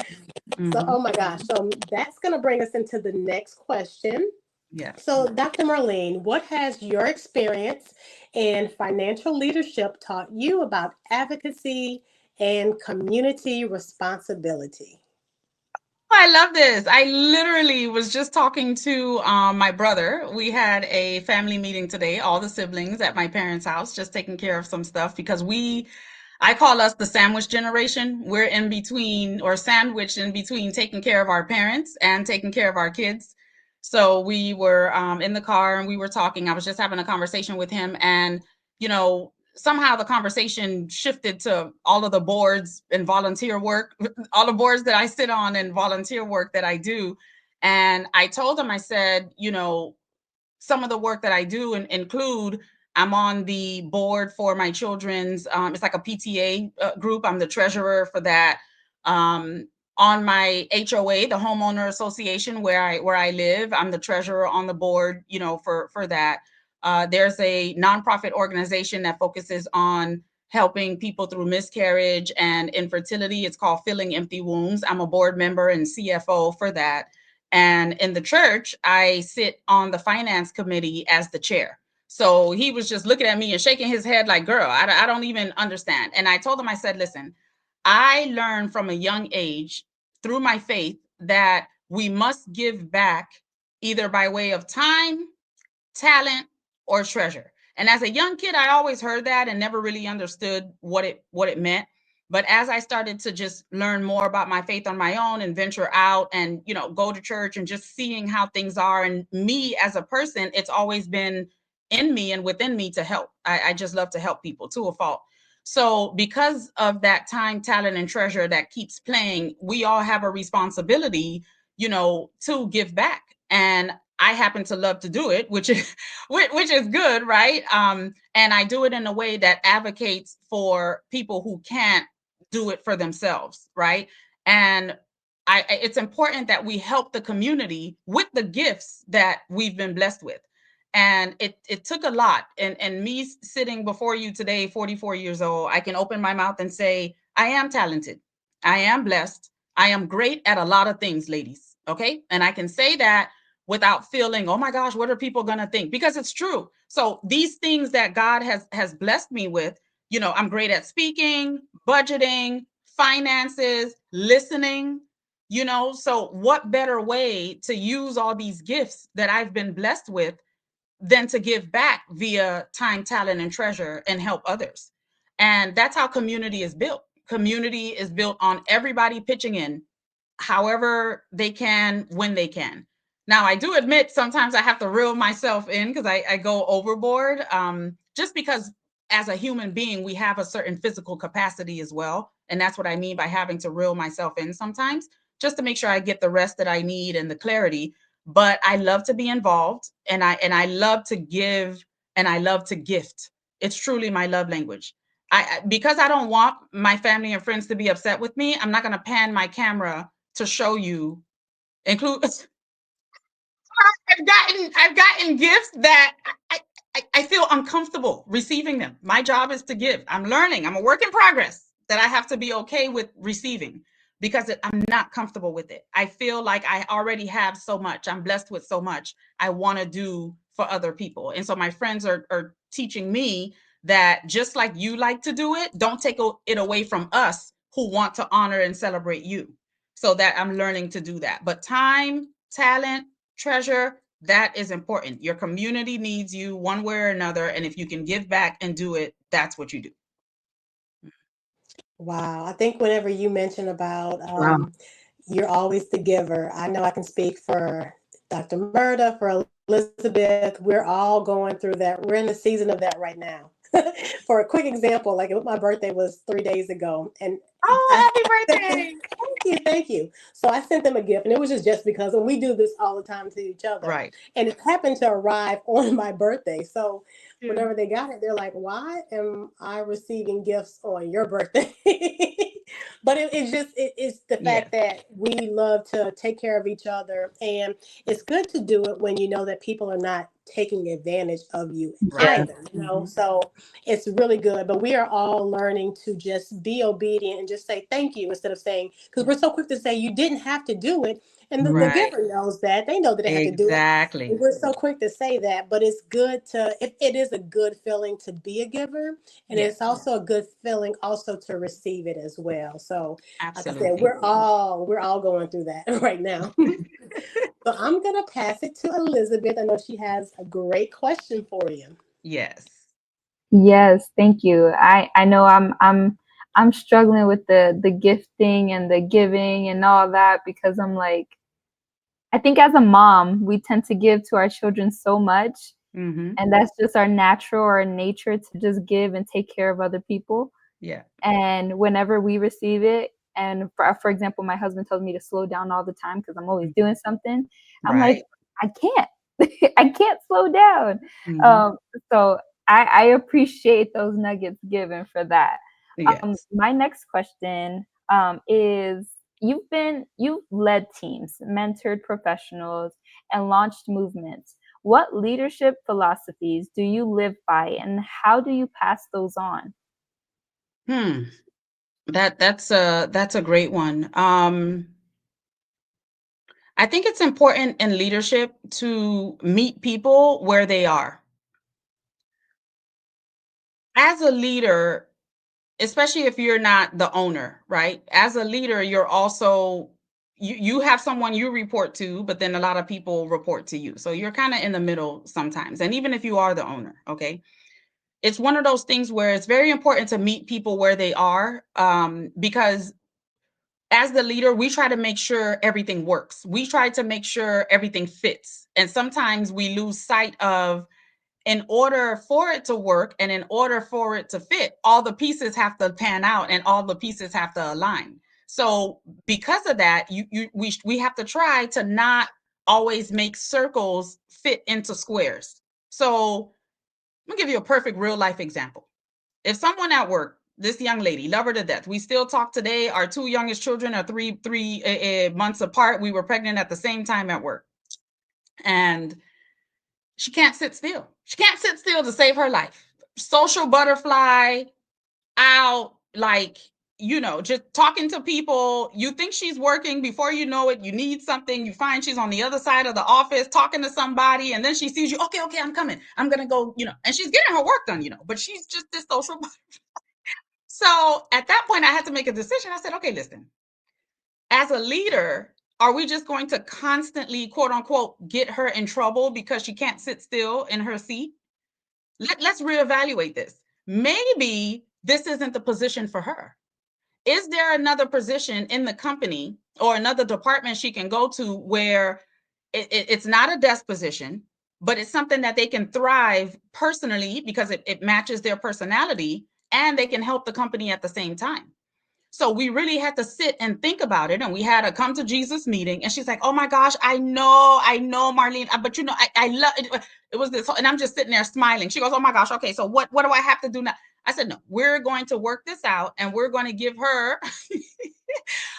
So, Mm-hmm. oh my gosh. So that's going to bring us into the next question. Yes. So, Dr. Marlene, what has your experience in financial leadership taught you about advocacy and community responsibility? I love this. I literally was just talking to my brother. We had a family meeting today, all the siblings at my parents' house, just taking care of some stuff because I call us the sandwich generation. We're in between or sandwiched in between taking care of our parents and taking care of our kids. So we were in the car and we were talking. I was just having a conversation with him, and somehow the conversation shifted to all of the boards and volunteer work, all the boards that I sit on and volunteer work that I do. And I told him, I said, some of the work that I do include I'm on the board for my children's, it's like a PTA group. I'm the treasurer for that. On my HOA, the homeowner association where I live, I'm the treasurer on the board, for that. There's a nonprofit organization that focuses on helping people through miscarriage and infertility. It's called Filling Empty Wombs. I'm a board member and CFO for that. And in the church, I sit on the finance committee as the chair. So he was just looking at me and shaking his head like, girl, I don't even understand. And I told him, I said, listen, I learned from a young age through my faith that we must give back either by way of time, talent, or treasure. And as a young kid, I always heard that and never really understood what it meant. But as I started to just learn more about my faith on my own and venture out and, go to church and just seeing how things are and me as a person, it's always been in me and within me to help. I just love to help people to a fault. So because of that time, talent, and treasure that keeps playing, we all have a responsibility, to give back. And I happen to love to do it, which is good, right? And I do it in a way that advocates for people who can't do it for themselves, right? And it's important that we help the community with the gifts that we've been blessed with. And it took a lot. And me sitting before you today, 44 years old, I can open my mouth and say, I am talented. I am blessed. I am great at a lot of things, ladies. Okay. And I can say that without feeling, oh my gosh, what are people going to think? Because it's true. So these things that God has blessed me with, I'm great at speaking, budgeting, finances, listening, so what better way to use all these gifts that I've been blessed with than to give back via time, talent, and treasure and help others. And that's how community is built. Community is built on everybody pitching in however they can, when they can. Now, I do admit sometimes I have to reel myself in because I go overboard, just because as a human being, we have a certain physical capacity as well. And that's what I mean by having to reel myself in sometimes, just to make sure I get the rest that I need and the clarity. But I love to be involved, and I love to give, and I love to gift. It's truly my love language. because I don't want my family and friends to be upset with me, I'm not going to pan my camera to show you. Include I've gotten gifts that I feel uncomfortable receiving them. My job is to give. I'm learning. I'm a work in progress that I have to be okay with receiving because I'm not comfortable with it. I feel like I already have so much. I'm blessed with so much I want to do for other people. And so my friends are teaching me that just like you like to do it, don't take it away from us who want to honor and celebrate you. So that I'm learning to do that. But time, talent, treasure, that is important. Your community needs you one way or another. And if you can give back and do it, that's what you do. Wow. I think whenever you mention about Wow. you're always the giver, I know I can speak for Dr. Murda, for Elizabeth. We're all going through that. We're in the season of that right now. For a quick example, like my birthday was 3 days ago, and Oh, happy birthday. thank you. So I sent them a gift, and it was just because, and we do this all the time to each other. Right. And it happened to arrive on my birthday. So Yeah. whenever they got it, they're like, "Why am I receiving gifts on your birthday?" But it's the fact that we love to take care of each other, and it's good to do it when you know that people are not taking advantage of you Yeah. either. So it's really good. But we are all learning to just be obedient and just say thank you instead of saying, because we're so quick to say you didn't have to do it, and the Right. giver knows that they know that they have to do it. Exactly. And we're so quick to say that, but it's good to, it is a good feeling to be a giver. And Yes. it's also a good feeling also to receive it as well. So like I said, Absolutely. we're all going through that right now. So I'm gonna pass it to Elizabeth. I know she has a great question for you. Yes. Yes, thank you. I know I'm struggling with the gifting and the giving and all that because I'm like, I think as a mom, we tend to give to our children so much, Mm-hmm. and that's just our natural or nature to just give and take care of other people. Yeah. And whenever we receive it, and for example, my husband tells me to slow down all the time because I'm always doing something. I'm like, Right. I can't. I can't slow down. Mm-hmm. So I appreciate those nuggets given for that. Yes. My next question is you've led teams, mentored professionals, and launched movements. What leadership philosophies do you live by, and how do you pass those on? That's a great one. I think it's important in leadership to meet people where they are. As a leader, especially if you're not the owner, right? As a leader, you're also you have someone you report to, but then a lot of people report to you. So you're kind of in the middle sometimes. And even if you are the owner, okay? It's one of those things where it's very important to meet people where they are, because as the leader, we try to make sure everything works. We try to make sure everything fits. And sometimes we lose sight of, in order for it to work and in order for it to fit, all the pieces have to pan out and all the pieces have to align. So because of that, we have to try to not always make circles fit into squares. So I'm gonna give you a perfect real life example. If someone at work, this young lady, love her to death. We still talk today. Our two youngest children are three months apart. We were pregnant at the same time at work, and she can't sit still. She can't sit still to save her life. Social butterfly, out, like, just talking to people. You think she's working, before you know it, you need something. You find she's on the other side of the office talking to somebody, and then she sees you. Okay, I'm coming. I'm gonna go. And she's getting her work done. But she's just this social. So at that point, I had to make a decision. I said, okay, listen, as a leader, are we just going to constantly, quote unquote, get her in trouble because she can't sit still in her seat? Let's reevaluate this. Maybe this isn't the position for her. Is there another position in the company or another department she can go to where it's not a desk position, but it's something that they can thrive personally because it matches their personality, and they can help the company at the same time? So we really had to sit and think about it. And we had a come to Jesus meeting. And she's like, oh my gosh, I know, Marlene, but I love it. It was this. And I'm just sitting there smiling. She goes, oh my gosh. Okay. So what do I have to do now? I said, no, we're going to work this out, and we're going to give her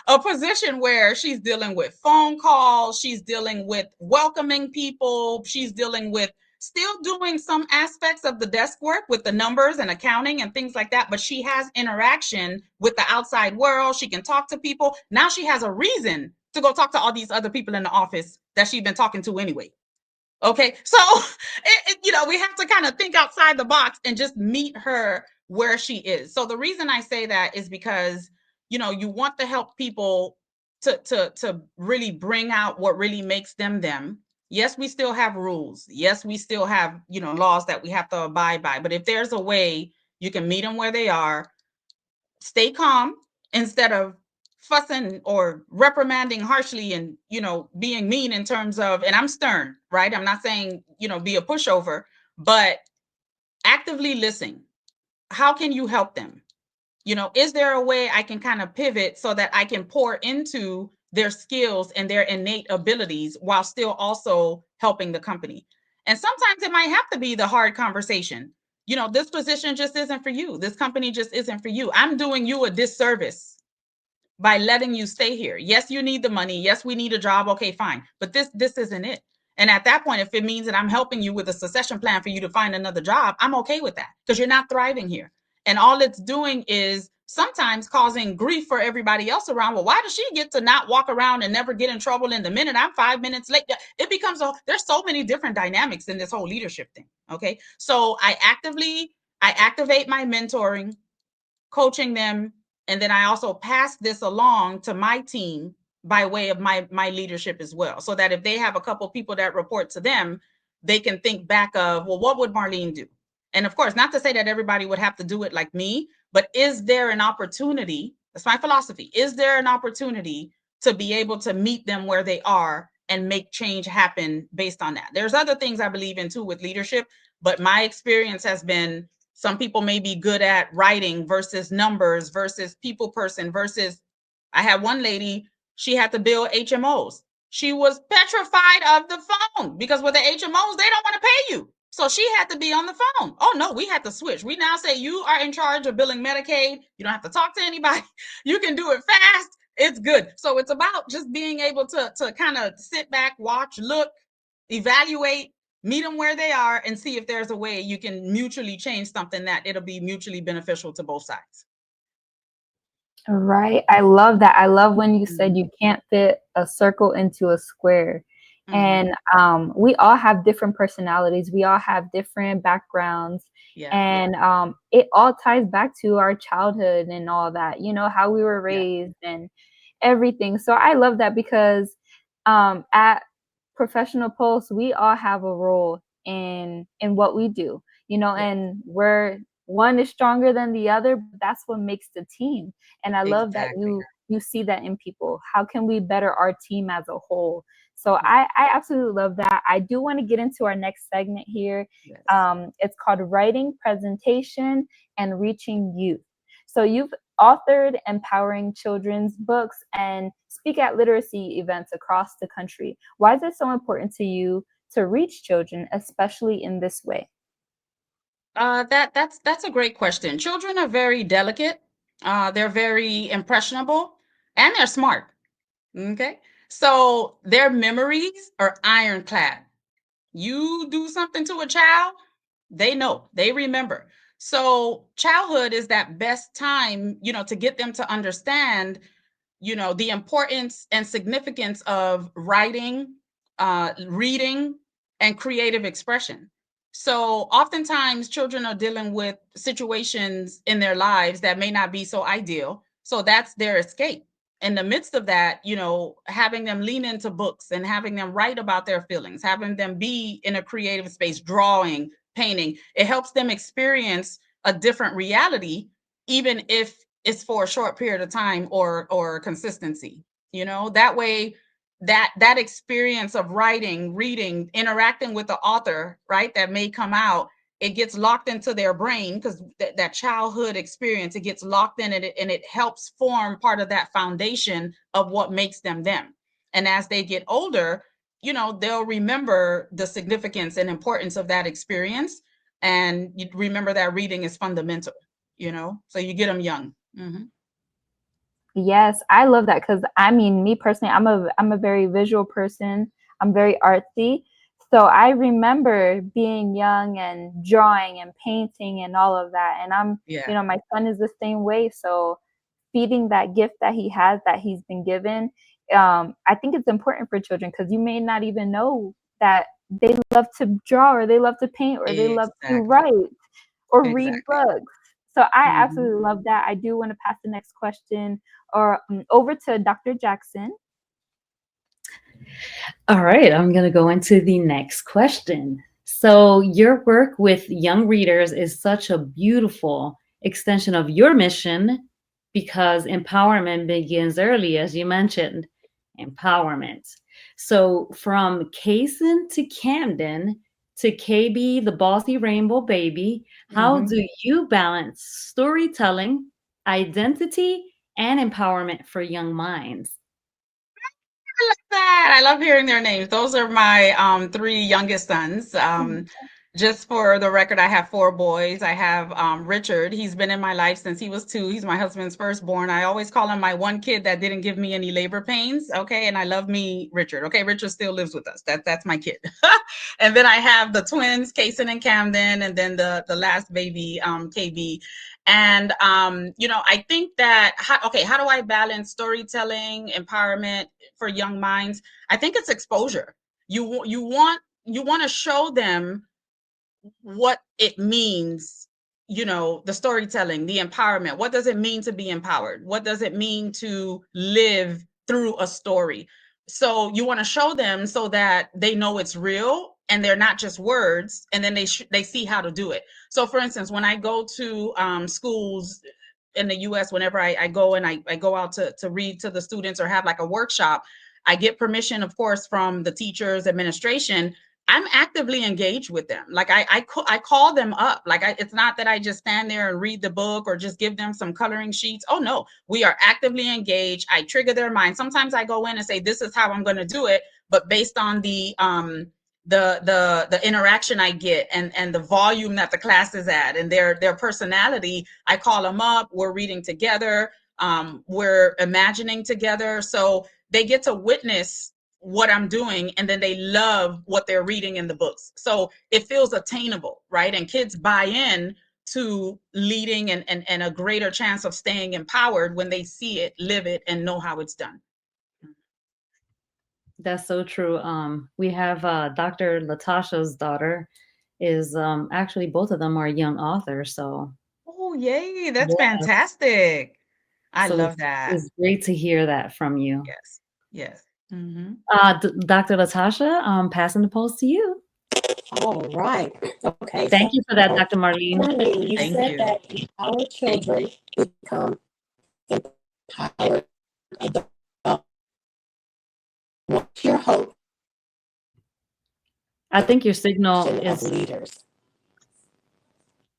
a position where she's dealing with phone calls, she's dealing with welcoming people, she's dealing with still doing some aspects of the desk work with the numbers and accounting and things like that, but she has interaction with the outside world. She can talk to people. Now she has a reason to go talk to all these other people in the office that she'd been talking to anyway. Okay, so we have to kind of think outside the box and just meet her where she is. So the reason I say that is because you want to help people to really bring out what really makes them them. Yes, we still have rules. Yes, we still have laws that we have to abide by. But if there's a way you can meet them where they are, stay calm instead of fussing or reprimanding harshly and being mean in terms of, and I'm stern, right? I'm not saying be a pushover, but actively listen. How can you help them? Is there a way I can kind of pivot so that I can pour into their skills and their innate abilities while still also helping the company? And sometimes it might have to be the hard conversation. This position just isn't for you. This company just isn't for you. I'm doing you a disservice by letting you stay here. Yes, you need the money. Yes, we need a job. Okay, fine. But this isn't it. And at that point, if it means that I'm helping you with a succession plan for you to find another job, I'm okay with that because you're not thriving here. And all it's doing is sometimes causing grief for everybody else around. Well, why does she get to not walk around and never get in trouble? And the minute I'm 5 minutes late, it becomes there's so many different dynamics in this whole leadership thing. Okay. So I activate my mentoring, coaching them, and then I also pass this along to my team by way of my leadership as well, so that if they have a couple people that report to them, they can think back of, well, what would Marlene do? And of course, not to say that everybody would have to do it like me, but is there an opportunity? That's my philosophy. Is there an opportunity to be able to meet them where they are and make change happen based on that? There's other things I believe in too with leadership, but my experience has been some people may be good at writing versus numbers versus people person versus, I had one lady, she had to bill HMOs. She was petrified of the phone because with the HMOs, they don't want to pay you. So she had to be on the phone. Oh no, we had to switch. We now say you are in charge of billing Medicaid. You don't have to talk to anybody. You can do it fast. It's good. So it's about just being able to kind of sit back, watch, look, evaluate, meet them where they are, and see if there's a way you can mutually change something that it'll be mutually beneficial to both sides. Right. I love that. I love when you said you can't fit a circle into a square. And we all have different personalities. We all have different backgrounds. Yeah. And it all ties back to our childhood and all that, how we were raised and everything. So I love that because at Professional Pulse, we all have a role in what we do, and one is stronger than the other, but that's what makes the team. And I love that you see that in people. How can we better our team as a whole? So I absolutely love that. I do want to get into our next segment here. Yes. It's called Writing, Presentation, and Reaching Youth. So you've authored empowering children's books and speak at literacy events across the country. Why is it so important to you to reach children, especially in this way? That's a great question. Children are very delicate. They're very impressionable, and they're smart. Okay, so their memories are ironclad. You do something to a child, they know, they remember. So childhood is that best time, to get them to understand, the importance and significance of writing, reading, and creative expression. So oftentimes children are dealing with situations in their lives that may not be so ideal. So that's their escape. In the midst of that, having them lean into books and having them write about their feelings, having them be in a creative space, drawing, painting, it helps them experience a different reality, even if it's for a short period of time or consistency. That way, that experience of writing, reading, interacting with the author, right, that may come out, it gets locked into their brain because that childhood experience, it gets locked in it, and it helps form part of that foundation of what makes them them. And as they get older, they'll remember the significance and importance of that experience, and you remember that reading is fundamental. so you get them young. Yes, I love that because I mean, me personally, I'm a very visual person. I'm very artsy. So I remember being young and drawing and painting and all of that. And Yeah. my son is the same way. So feeding that gift that he has, that he's been given, I think it's important for children because you may not even know that they love to draw or they love to paint or they love to Exactly. write or read Exactly. books. So I Mhm. absolutely love that. I do want to pass the next question or over to Dr. Jackson. All right, I'm going to go into the next question. So, your work with young readers is such a beautiful extension of your mission because empowerment begins early, as you mentioned. Empowerment. So, from Kaysen to Camden to KB, the bossy rainbow baby, how Mhm. do you balance storytelling, identity, and empowerment for young minds? I love that. I love hearing their names. Those are my three youngest sons. Just for the record, I have four boys. I have Richard. He's been in my life since he was 2. He's my husband's firstborn. I always call him my one kid that didn't give me any labor pains. Okay, and I love me, Richard. Okay, Richard still lives with us. That's my kid. And then I have the twins, Kaysen and Camden, and then the last baby, KB. And I think that how do I balance storytelling, empowerment for young minds? I think it's exposure. You want to show them what it means, the storytelling, the empowerment. What does it mean to be empowered? What does it mean to live through a story? So you want to show them so that they know it's real and they're not just words, and then they see how to do it. So for instance, when I go to schools in the US, whenever I go and I go out to read to the students or have like a workshop, I get permission, of course, from the teachers, administration. I'm actively engaged with them. Like I call them up. Like it's not that I just stand there and read the book or just give them some coloring sheets. Oh no, we are actively engaged. I trigger their mind. Sometimes I go in and say, this is how I'm going to do it. But based on the interaction I get and the volume that the class is at and their personality, I call them up. We're reading together. We're imagining together. So they get to witness what I'm doing, and then they love what they're reading in the books. So it feels attainable, right? And kids buy in to leading and a greater chance of staying empowered when they see it, live it, and know how it's done. That's so true. We have Dr. Latasha's daughter is actually both of them are young authors. So Oh, yay. That's yes, fantastic. I so love that. it's great to hear that from you. Yes. Yes. Mm-hmm. Dr. Latasha, passing the post to you. All right. Okay. Thank So, you for that, Dr. Marlene. Marlene, you Thank said you. that our children become empowered adults. What's your hope I think your signal of is leaders?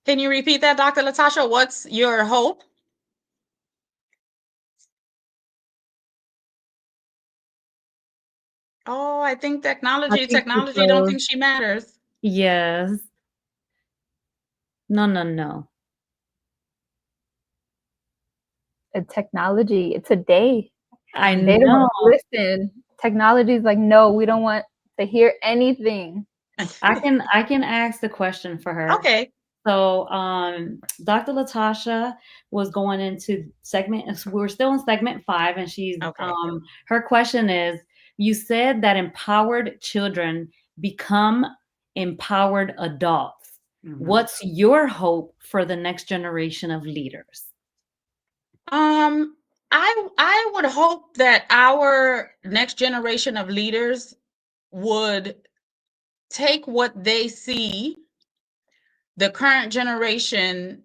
Can you repeat that, Dr. Latasha? What's your hope? Oh, I think I technology, think she technology don't froze. think she matters. Yes. No, no, no. Technology today, I they know. don't listen. Technology is like, no, we don't want to hear anything. I can ask the question for her. Okay. So, Dr. Latasha was going into we're still in segment 5, and Okay. her question is, you said that empowered children become empowered adults. Mhm. What's your hope for the next generation of leaders? I would hope that our next generation of leaders would take what they see, the current generation,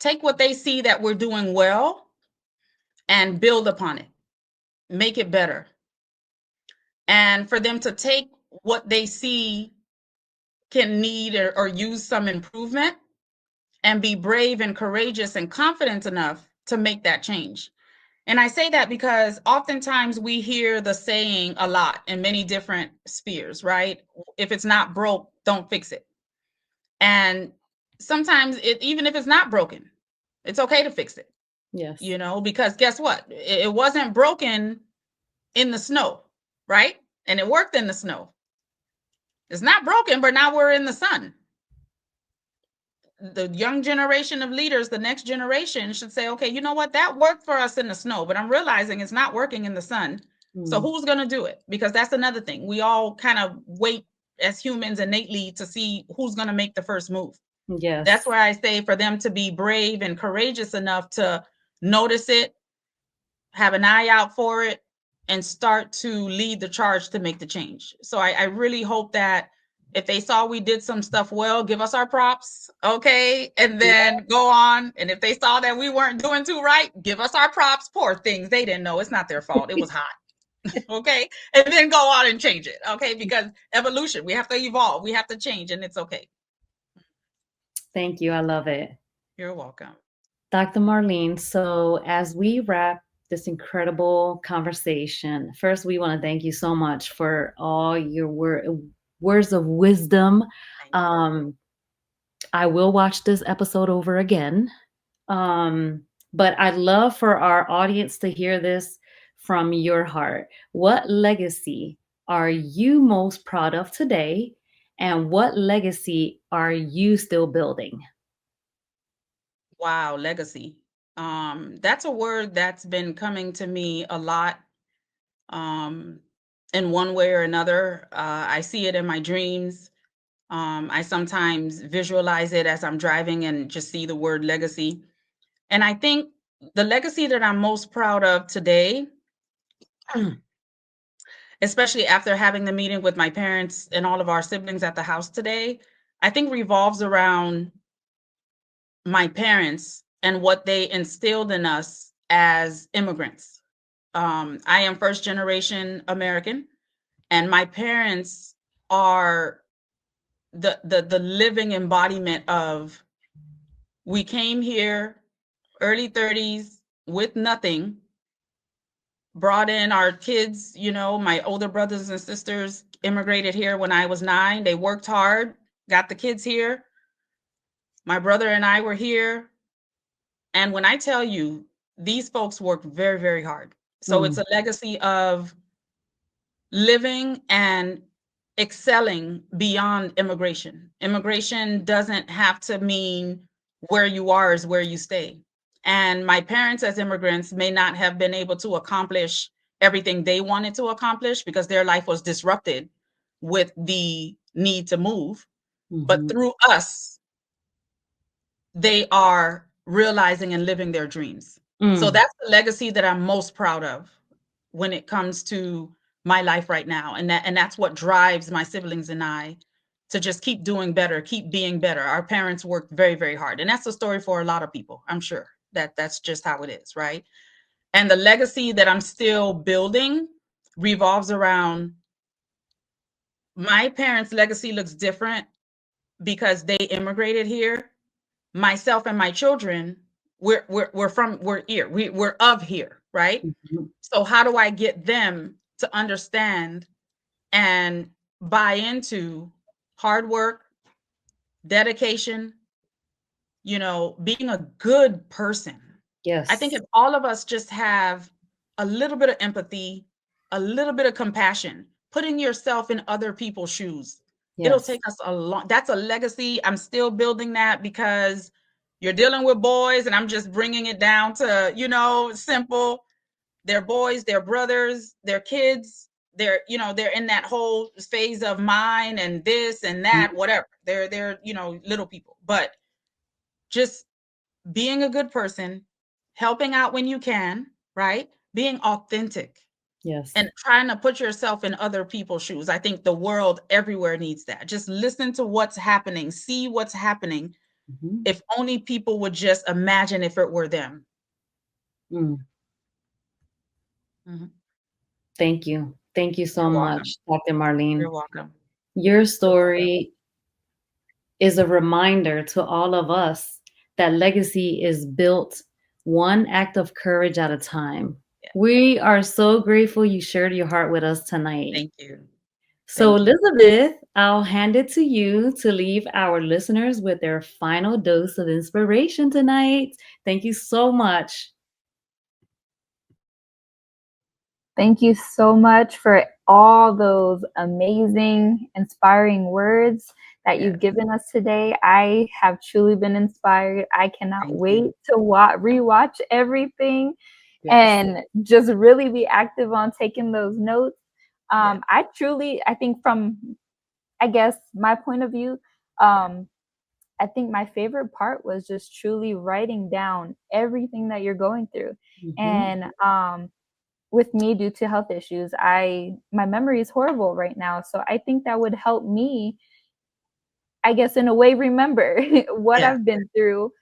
take what they see that we're doing well and build upon it, make it better. And for them to take what they see can need or use some improvement and be brave and courageous and confident enough to make that change. And I say that because oftentimes we hear the saying a lot in many different spheres, right? If it's not broke, don't fix it. And sometimes even if it's not broken, it's okay to fix it, Yes. because guess what? It wasn't broken in the snow, right? And it worked in the snow. It's not broken, but now we're in the sun. The young generation of leaders, the next generation, should say, okay, you know what? That worked for us in the snow, but I'm realizing it's not working in the sun. So who's going to do it? Because that's another thing. We all kind of wait as humans innately to see who's going to make the first move. Yes. That's where I say for them to be brave and courageous enough to notice it, have an eye out for it, and start to lead the charge to make the change. So I really hope that if they saw we did some stuff well, give us our props, okay? And then go on. And if they saw that we weren't doing too right, give us our props. Poor things. They didn't know. It's not their fault. It was hot. Okay? And then go on and change it, okay? Because evolution, we have to evolve. We have to change, and it's okay. Thank you. I love it. You're welcome. Dr. Marline, so as we wrap this incredible conversation, first, we want to thank you so much for all your words of wisdom. I will watch this episode over again. But I'd love for our audience to hear this from your heart. What legacy are you most proud of today? And what legacy are you still building? Wow, legacy. That's a word that's been coming to me a lot, in one way or another. I see it in my dreams. I sometimes visualize it as I'm driving and just see the word legacy. And I think the legacy that I'm most proud of today, especially after having the meeting with my parents and all of our siblings at the house today, I think revolves around my parents and what they instilled in us as immigrants. I am first generation American, and my parents are the living embodiment of, we came here early 30s with nothing, brought in our kids, my older brothers and sisters immigrated here when I was 9. They worked hard, got the kids here. My brother and I were here. And when I tell you, these folks worked very, very hard. So it's a legacy of living and excelling beyond immigration. Immigration doesn't have to mean where you are is where you stay. And my parents as immigrants may not have been able to accomplish everything they wanted to accomplish because their life was disrupted with the need to move. But through us, they are realizing and living their dreams. So that's the legacy that I'm most proud of when it comes to my life right now. And that's what drives my siblings and I to just keep doing better, keep being better. Our parents worked very, very hard. And that's the story for a lot of people. I'm sure that's just how it is, right? And the legacy that I'm still building revolves around, my parents' legacy looks different because they immigrated here. Myself and my children, we're here. We're of here, right? So how do I get them to understand and buy into hard work, dedication, being a good person? Yes. I think if all of us just have a little bit of empathy, a little bit of compassion, putting yourself in other people's shoes, it'll take us a long, that's a legacy. I'm still building that because you're dealing with boys and I'm just bringing it down to, simple. They're boys, they're brothers, they're kids. They're in that whole phase of mine and this and that, whatever. They're little people, but just being a good person, helping out when you can, right? Being authentic. Yes. And trying to put yourself in other people's shoes. I think the world everywhere needs that. Just listen to what's happening, see what's happening. If only people would just imagine if it were them. Thank you. Thank you so much, Dr. Marline. You're welcome. Your story is a reminder to all of us that legacy is built one act of courage at a time. We are so grateful you shared your heart with us tonight. Thank you. So, Thank you. Elizabeth, I'll hand it to you to leave our listeners with their final dose of inspiration tonight. Thank you so much. Thank you so much for all those amazing, inspiring words that Yes. you've given us today. I have truly been inspired. I cannot Thank wait you. to rewatch everything Yes. and just really be active on taking those notes. Yes. I think from, I guess, my point of view, I think my favorite part was just truly writing down everything that you're going through. Mhm. And with me, due to health issues, my memory is horrible right now. So I think that would help me, I guess, in a way, remember what Yes. I've been through,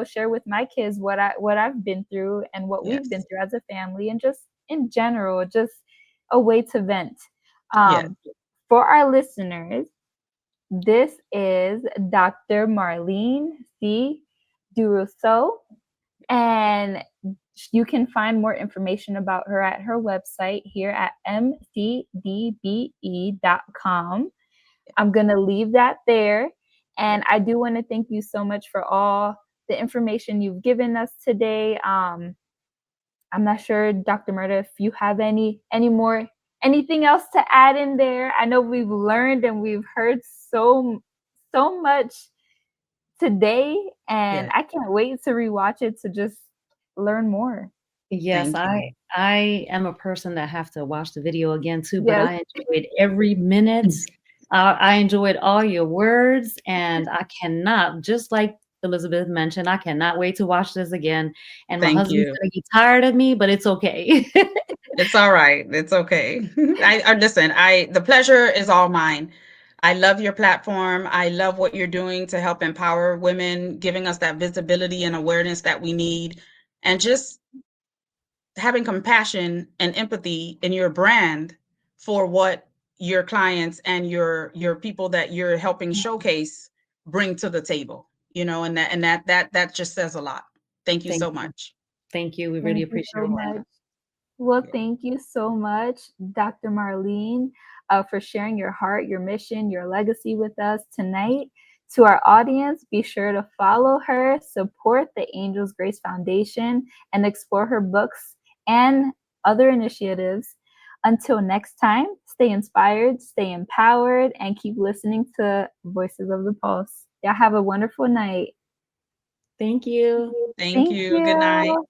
share with my kids what I've been through and what we've been Yes. through as a family, and just in general, just a way to vent. Yes. Um, for our listeners, this is Dr. Marline C. Duroseau, and you can find more information about her at her website here at mcdbe.com. I'm going to leave that there. And I do want to thank you so much for all the information you've given us today. I'm not sure, Dr. Mirta, if you have anything else to add in there. I know we've learned and we've heard so much today, and Yes. I can't wait to rewatch it to just learn more. Yes, Thank you. I am a person that have to watch the video again too, but Yes. I enjoyed every minute. I enjoyed all your words, and I cannot, just like Elizabeth mentioned, I cannot wait to watch this again. And my Thank husband's you. gonna get tired of me, but it's okay. It's all right. It's okay. I listen, the pleasure is all mine. I love your platform. I love what you're doing to help empower women, giving us that visibility and awareness that we need, and just having compassion and empathy in your brand for what your clients and your people that you're helping showcase bring to the table. And that just says a lot. Thank you Thank so you. much. Thank you. We really Thank you so appreciate that. much. Well, Yeah. thank you so much, Dr. Marline, for sharing your heart, your mission, your legacy with us tonight. To our audience, be sure to follow her, support the Angels Grace Foundation, and explore her books and other initiatives. Until next time, stay inspired, stay empowered, and keep listening to Voices of the Pulse. Y'all have a wonderful night. Thank you. Thank Thank you. Good night. you.